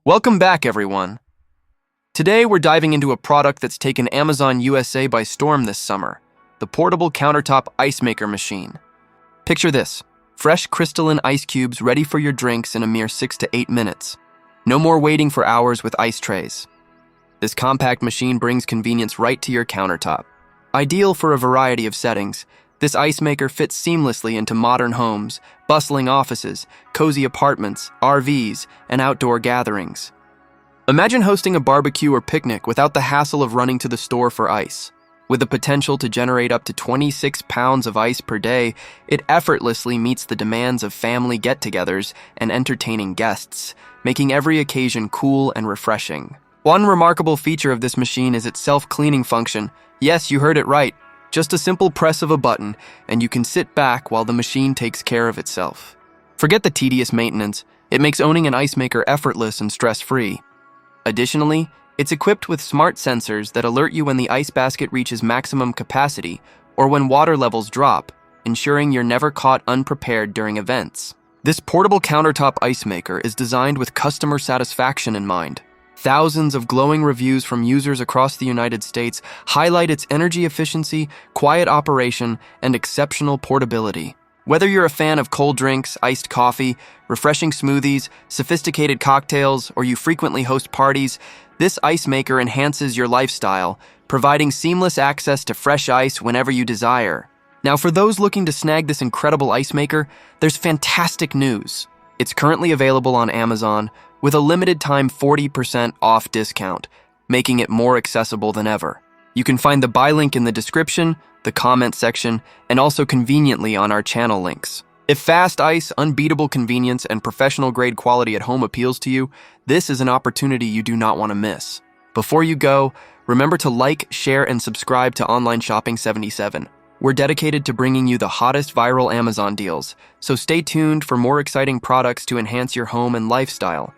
Welcome back, everyone. Today, we're diving into a product that's taken Amazon USA by storm this summer, the portable countertop ice maker machine. Picture this, fresh crystalline ice cubes ready for your drinks in a mere 6 to 8 minutes. No more waiting for hours with ice trays. This compact machine brings convenience right to your countertop. Ideal for a variety of settings, this ice maker fits seamlessly into modern homes, bustling offices, cozy apartments, RVs, and outdoor gatherings. Imagine hosting a barbecue or picnic without the hassle of running to the store for ice. With the potential to generate up to 26 pounds of ice per day, it effortlessly meets the demands of family get-togethers and entertaining guests, making every occasion cool and refreshing. One remarkable feature of this machine is its self-cleaning function. Yes, you heard it right. Just a simple press of a button, and you can sit back while the machine takes care of itself. Forget the tedious maintenance. It makes owning an ice maker effortless and stress-free. Additionally, it's equipped with smart sensors that alert you when the ice basket reaches maximum capacity or when water levels drop, ensuring you're never caught unprepared during events. This portable countertop ice maker is designed with customer satisfaction in mind. Thousands of glowing reviews from users across the United States highlight its energy efficiency, quiet operation, and exceptional portability. Whether you're a fan of cold drinks, iced coffee, refreshing smoothies, sophisticated cocktails, or you frequently host parties, this ice maker enhances your lifestyle, providing seamless access to fresh ice whenever you desire. Now, for those looking to snag this incredible ice maker, there's fantastic news. It's currently available on Amazon with a limited time 40% off discount, making it more accessible than ever. You can find the buy link in the description, the comment section, and also conveniently on our channel links. If fast ice, unbeatable convenience, and professional-grade quality at home appeals to you, this is an opportunity you do not want to miss. Before you go, remember to like, share, and subscribe to Online Shopping 77. We're dedicated to bringing you the hottest viral Amazon deals, so stay tuned for more exciting products to enhance your home and lifestyle.